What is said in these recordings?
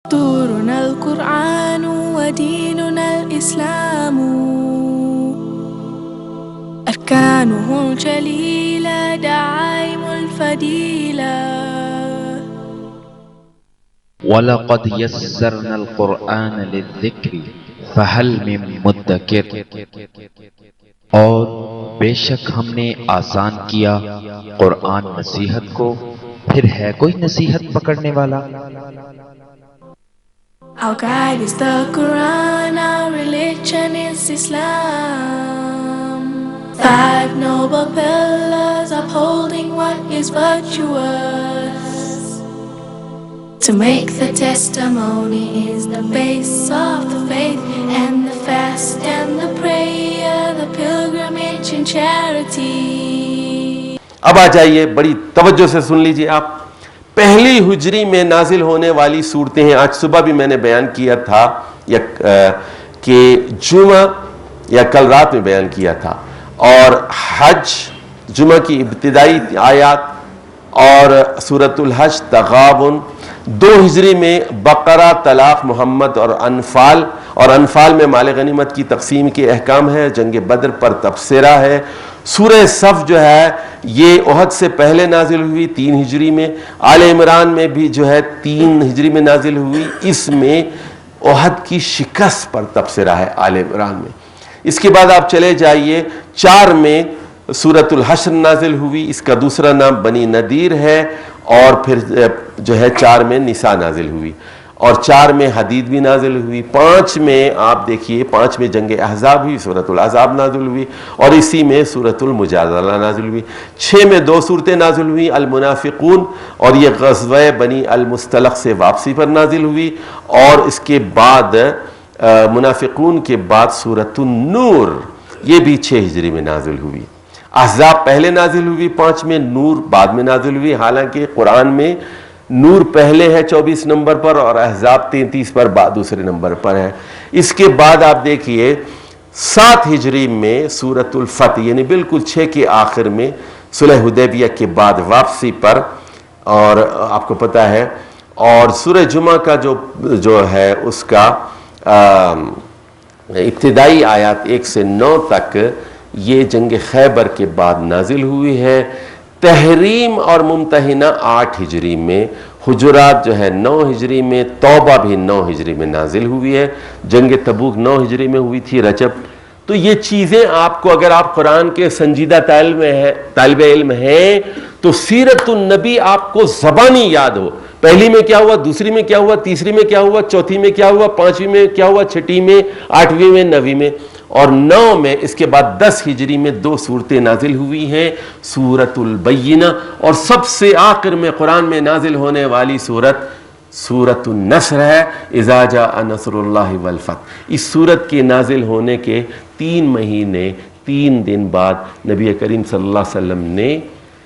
دستورنا القرآن وديننا الإسلام أركانه الجليلة دعائم الفضيلة وَلَقَدْ يَسَّرْنَا الْقُرْآنَ لِلذِّكْرِ فَهَلْ مِن مُدَّكِرٍ، اور بے شک ہم نے آسان کیا قرآن نصیحت کو، پھر ہے کوئی نصیحت پکڑنے والا؟ Our guide is the Quran, our religion is Islam. 5 noble pillars upholding what is virtuous. To make the testimony is the base of the faith, and the fast and the prayer, the pilgrimage and charity. اب آ جائیے، بڑی توجہ سے سن لیجئے آپ. پہلی ہجری میں نازل ہونے والی صورتیں ہیں. آج صبح بھی میں نے بیان کیا تھا کہ جمعہ یا کل رات میں بیان کیا تھا. اور حج جمعہ کی ابتدائی آیات اور سورۃ الحج تغابن. 2 ہجری میں بقرہ، طلاق، محمد اور انفال میں مال غنیمت کی تقسیم کے احکام ہے. جنگ بدر پر تبصرہ ہے. سورہ صف جو ہے یہ احد سے پہلے نازل ہوئی 3 ہجری میں. آل عمران میں بھی جو ہے 3 ہجری میں نازل ہوئی. اس میں احد کی شکست پر تبصرہ ہے آل عمران میں. اس کے بعد آپ چلے جائیے، 4 میں سورۃ الحشر نازل ہوئی. اس کا دوسرا نام بنی نذیر ہے. اور پھر جو ہے 4 میں نساء نازل ہوئی، اور 4 میں حدید بھی نازل ہوئی. 5 میں آپ دیکھیے، 5 میں جنگ احزاب ہوئی، سورۃ الاحزاب نازل ہوئی، اور اسی میں سورۃ المجادلہ نازل ہوئی. 6 میں 2 صورتیں نازل ہوئی، المنافقون، اور یہ غزوہ بنی المصطلق سے واپسی پر نازل ہوئی. اور اس کے بعد منافقون کے بعد سورۃ النور، یہ بھی 6 ہجری میں نازل ہوئی. احزاب پہلے نازل ہوئی 5 میں، نور بعد میں نازل ہوئی. حالانکہ قرآن میں نور پہلے ہے 24 نمبر پر، اور احزاب 33 پر دوسرے نمبر پر ہے. اس کے بعد آپ دیکھیے 7 ہجری میں سورۃ الفتح، یعنی بالکل 6 کے آخر میں، صلح حدیبیہ کے بعد واپسی پر، اور آپ کو پتہ ہے. اور سورہ جمعہ کا جو ہے اس کا ابتدائی آیات 1 سے 9 تک یہ جنگ خیبر کے بعد نازل ہوئی ہے. تحریم اور ممتحنہ 8 ہجری میں، حجرات جو ہے 9 ہجری میں، توبہ بھی 9 ہجری میں نازل ہوئی ہے. جنگ تبوک 9 ہجری میں ہوئی تھی، رجب. تو یہ چیزیں آپ کو، اگر آپ قرآن کے سنجیدہ طالب علم ہیں تو سیرت النبی آپ کو زبانی یاد ہو. پہلی میں کیا ہوا، دوسری میں کیا ہوا، تیسری میں کیا ہوا، چوتھی میں کیا ہوا، 5ویں میں کیا ہوا، 6ٹھی میں، 8ویں میں، 9ویں میں، اور 9 میں. اس کے بعد 10 ہجری میں 2 صورتیں نازل ہوئی ہیں، سورۃ البینہ، اور سب سے آخر میں قرآن میں نازل ہونے والی سورۃ النصر ہے، اذا جاء نصر اللہ والفتح. اس سورت کے نازل ہونے کے 3 مہینے 3 دن بعد نبی کریم صلی اللہ علیہ وسلم نے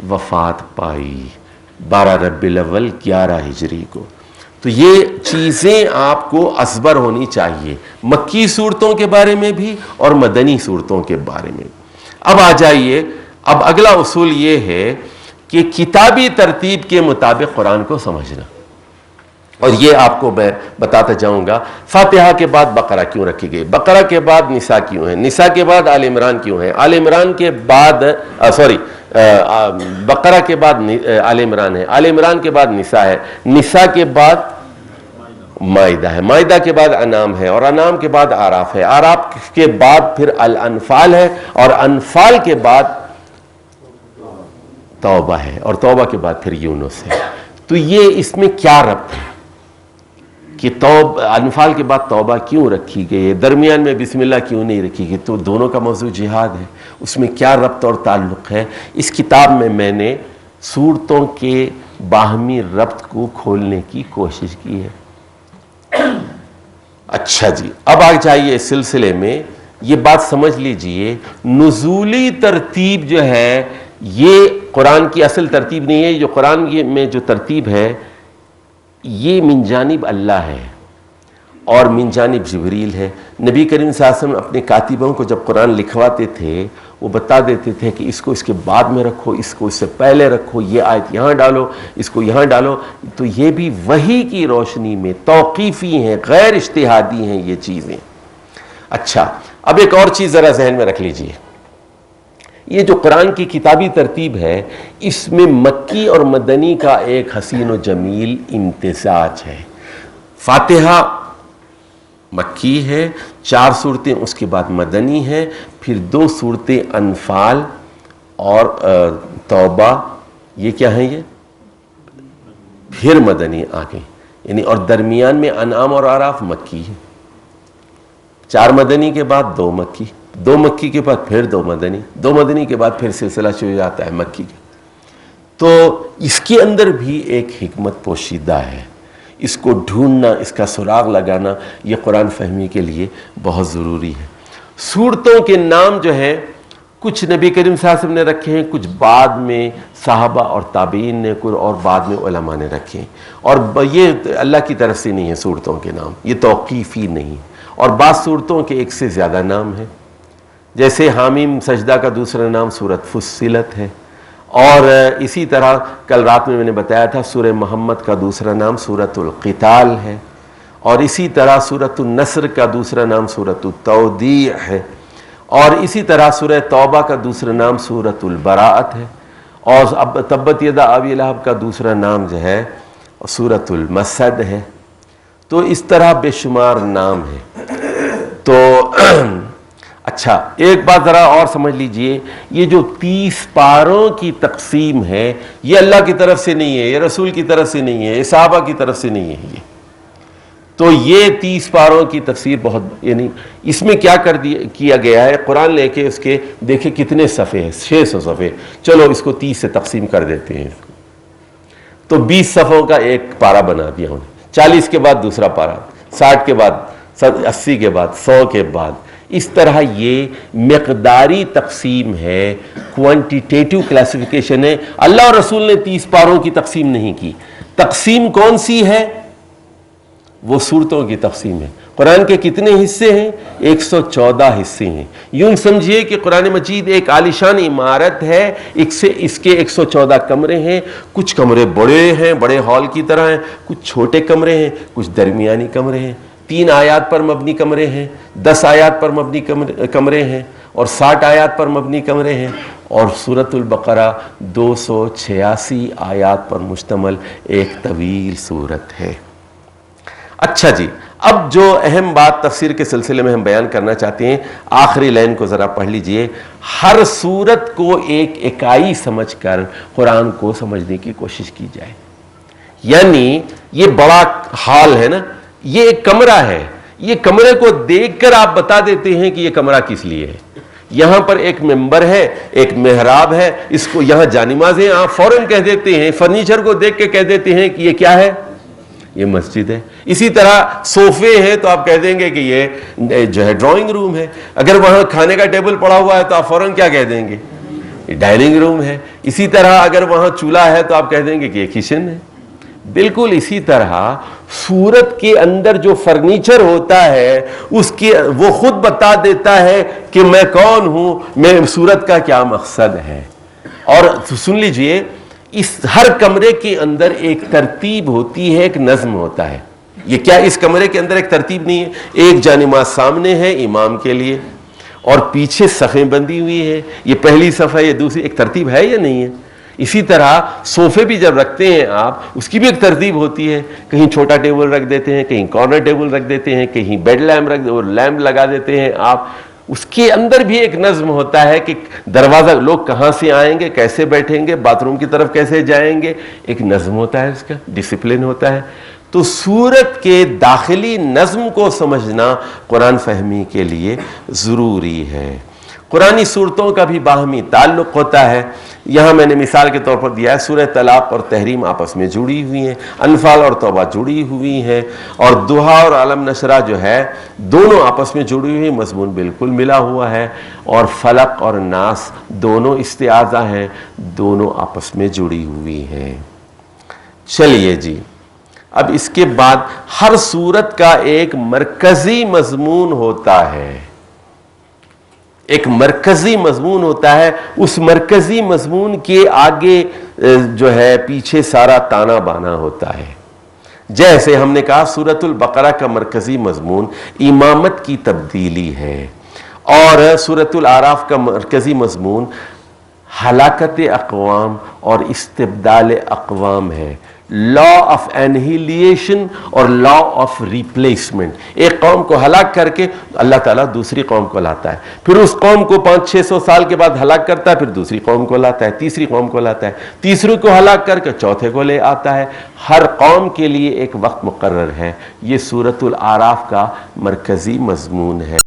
وفات پائی، 12 ربیع الاول 11 ہجری کو. تو یہ چیزیں آپ کو ازبر ہونی چاہیے، مکی صورتوں کے بارے میں بھی اور مدنی صورتوں کے بارے میں. اب آ جائیے، اب اگلا اصول یہ ہے کہ کتابی ترتیب کے مطابق قرآن کو سمجھنا. اور یہ آپ کو میں بتاتا جاؤں گا. فاتحہ کے بعد بقرہ کیوں رکھی گئی، بقرہ کے بعد نساء کیوں ہیں، نساء کے بعد آل عمران کیوں ہیں، آل عمران کے بعد بقرہ کے بعد آل عمران ہے، آل عمران کے بعد نساء ہے، نساء کے بعد مائدہ ہے، مائدہ کے بعد انعام ہے، اور انعام کے بعد اعراف ہے، اعراف کے بعد پھر الانفال ہے، اور انفال کے بعد توبہ ہے، اور توبہ کے بعد پھر یونس ہے. تو یہ اس میں کیا ربط ہے کہ انفال کے بعد توبہ کیوں رکھی گئی ہے، درمیان میں بسم اللہ کیوں نہیں رکھی گئی؟ تو دونوں کا موضوع جہاد ہے، اس میں کیا ربط اور تعلق ہے؟ اس کتاب میں نے صورتوں کے باہمی ربط کو کھولنے کی کوشش کی ہے. اچھا جی، اب آ جائیے اس سلسلے میں یہ بات سمجھ لیجئے، نزولی ترتیب جو ہے یہ قرآن کی اصل ترتیب نہیں ہے. جو قرآن میں جو ترتیب ہے یہ من جانب اللہ ہے، اور من جانب جبریل ہے۔ نبی کریم صلی اللہ علیہ وسلم اپنے کاتبوں کو جب قرآن لکھواتے تھے وہ بتا دیتے تھے کہ اس کو اس کے بعد میں رکھو، اس کو اس سے پہلے رکھو، یہ آیت یہاں ڈالو، اس کو یہاں ڈالو۔ تو یہ بھی وحی کی روشنی میں توقیفی ہیں، غیر اجتہادی ہیں یہ چیزیں۔ اچھا، اب ایک اور چیز ذرا ذہن میں رکھ لیجئے، یہ جو قرآن کی کتابی ترتیب ہے اس میں مکی اور مدنی کا ایک حسین و جمیل امتزاج ہے۔ فاتحہ مکی ہے، 4 صورتیں اس کے بعد مدنی ہیں، پھر 2 صورتیں انفال اور توبہ، یہ کیا ہیں؟ یہ پھر مدنی آگے، یعنی اور درمیان میں انعام اور اعراف مکی ہے۔ 4 مدنی کے بعد 2 مکی، 2 مکی کے بعد پھر 2 مدنی، 2 مدنی کے بعد پھر سلسلہ شروع ہو جاتا ہے مکی کا۔ تو اس کے اندر بھی ایک حکمت پوشیدہ ہے، اس کو ڈھونڈنا، اس کا سراغ لگانا یہ قرآن فہمی کے لیے بہت ضروری ہے۔ سورتوں کے نام جو ہیں کچھ نبی کریم صلی اللہ علیہ وسلم نے رکھے ہیں، کچھ بعد میں صحابہ اور تابعین نے، کچھ اور بعد میں علماء نے رکھے ہیں، اور یہ اللہ کی طرف سے نہیں ہے سورتوں کے نام، یہ توقیفی نہیں، اور بعض سورتوں کے ایک سے زیادہ نام ہیں، جیسے حامیم سجدہ کا دوسرا نام سورۃ فصلت ہے، اور اسی طرح کل رات میں نے بتایا تھا سورہ محمد کا دوسرا نام سورۃ القتال ہے، اور اسی طرح سورۃ النصر کا دوسرا نام سورۃ التودیع ہے، اور اسی طرح سورہ توبہ کا دوسرا نام سورۃ البراءت ہے، اور اب تبت یدا ابی لہب کا دوسرا نام جو ہے سورۃ المسد ہے۔ تو اس طرح بے شمار نام ہیں۔ تو اچھا، ایک بات ذرا اور سمجھ لیجئے، یہ جو 30 پاروں کی تقسیم ہے یہ اللہ کی طرف سے نہیں ہے، یہ رسول کی طرف سے نہیں ہے، یہ صحابہ کی طرف سے نہیں ہے۔ یہ تو یہ 30 پاروں کی تفسیر بہت، یعنی اس میں کیا کیا گیا ہے، قرآن لے کے اس کے دیکھیں کتنے صفحے ہیں، 600 صفحے، چلو اس کو 30 سے تقسیم کر دیتے ہیں، تو 20 صفحوں کا ایک پارہ بنا دیا انہیں، 40 کے بعد دوسرا پارہ، 60 کے بعد 80 کے بعد 100 کے بعد، اس طرح یہ مقداری تقسیم ہے، کوانٹیٹیٹو کلاسیفیکیشن ہے۔ اللہ اور رسول نے 30 پاروں کی تقسیم نہیں کی۔ تقسیم کون سی ہے؟ وہ صورتوں کی تقسیم ہے۔ قرآن کے کتنے حصے ہیں؟ 114 حصے ہیں۔ یوں سمجھیے کہ قرآن مجید ایک عالیشان عمارت ہے، اس کے 114 کمرے ہیں، کچھ کمرے بڑے ہیں، بڑے ہال کی طرح ہیں، کچھ چھوٹے کمرے ہیں، کچھ درمیانی کمرے ہیں، 3 آیات پر مبنی کمرے ہیں، 10 آیات پر مبنی کمرے ہیں، اور 60 آیات پر مبنی کمرے ہیں، اور سورۃ البقرہ 286 آیات پر مشتمل ایک طویل سورت ہے۔ اچھا جی، اب جو اہم بات تفسیر کے سلسلے میں ہم بیان کرنا چاہتے ہیں، آخری لائن کو ذرا پڑھ لیجئے۔ ہر سورت کو ایک اکائی سمجھ کر قرآن کو سمجھنے کی کوشش کی جائے۔ یعنی یہ بڑا ہال ہے نا، یہ ایک کمرہ ہے، یہ کمرے کو دیکھ کر آپ بتا دیتے ہیں کہ یہ کمرہ کس لیے ہے۔ یہاں پر ایک ممبر ہے، ایک محراب ہے، اس کو یہاں جانمازیں، آپ فوراً کہہ دیتے ہیں، فرنیچر کو دیکھ کے کہہ دیتے ہیں کہ یہ کیا ہے، یہ مسجد ہے۔ اسی طرح صوفے ہیں تو آپ کہہ دیں گے کہ یہ جو ہے ڈرائنگ روم ہے۔ اگر وہاں کھانے کا ٹیبل پڑا ہوا ہے تو آپ فوراً کیا کہہ دیں گے، یہ ڈائننگ روم ہے۔ اسی طرح اگر وہاں چولہا ہے تو آپ کہہ دیں گے کہ یہ کچن ہے۔ بالکل اسی طرح سورت کے اندر جو فرنیچر ہوتا ہے اس کی وہ خود بتا دیتا ہے کہ میں کون ہوں، میں سورت کا کیا مقصد ہے۔ اور سن لیجئے، اس ہر کمرے کے اندر ایک ترتیب ہوتی ہے، ایک نظم ہوتا ہے۔ یہ کیا اس کمرے کے اندر ایک ترتیب نہیں ہے؟ ایک جانماز سامنے ہے امام کے لیے، اور پیچھے صفیں بندی ہوئی ہے، یہ پہلی صفحہ، یہ دوسری، ایک ترتیب ہے یا نہیں ہے؟ اسی طرح صوفے بھی جب رکھتے ہیں آپ، اس کی بھی ایک ترتیب ہوتی ہے، کہیں چھوٹا ٹیبل رکھ دیتے ہیں، کہیں کارنر ٹیبل رکھ دیتے ہیں، کہیں بیڈ لیمپ لگا دیتے ہیں آپ۔ اس کے اندر بھی ایک نظم ہوتا ہے کہ دروازہ لوگ کہاں سے آئیں گے، کیسے بیٹھیں گے، باتھ روم کی طرف کیسے جائیں گے، ایک نظم ہوتا ہے، اس کا ڈسپلن ہوتا ہے۔ تو سورت کے داخلی نظم کو سمجھنا قرآن فہمی کے لیے ضروری ہے۔ قرآنی صورتوں کا بھی باہمی تعلق ہوتا ہے۔ یہاں میں نے مثال کے طور پر دیا ہے، سورہ طلاق اور تحریم آپس میں جڑی ہوئی ہیں، انفال اور توبہ جڑی ہوئی ہیں، اور دوحا اور عالم نشرہ جو ہے دونوں آپس میں جڑی ہوئی، مضمون بالکل ملا ہوا ہے، اور فلق اور ناس دونوں استعاذہ ہیں، دونوں آپس میں جڑی ہوئی ہیں۔ چلیے جی، اب اس کے بعد ہر سورت کا ایک مرکزی مضمون ہوتا ہے، ایک مرکزی مضمون ہوتا ہے، اس مرکزی مضمون کے آگے جو ہے پیچھے سارا تانا بانا ہوتا ہے۔ جیسے ہم نے کہا سورۃ البقرہ کا مرکزی مضمون امامت کی تبدیلی ہے، اور سورۃ الاعراف کا مرکزی مضمون ہلاکت اقوام اور استبدال اقوام ہے، لا آف انہیلیشن اور لا آف ریپلیسمنٹ۔ ایک قوم کو ہلاک کر کے اللہ تعالیٰ دوسری قوم کو لاتا ہے، پھر اس قوم کو 500-600 سال کے بعد ہلاک کرتا ہے، پھر دوسری قوم کو لاتا ہے، تیسری قوم کو لاتا ہے، تیسری کو ہلاک کر کے چوتھے کو لے آتا ہے۔ ہر قوم کے لیے ایک وقت مقرر ہے۔ یہ سورۃ الاعراف کا مرکزی مضمون ہے۔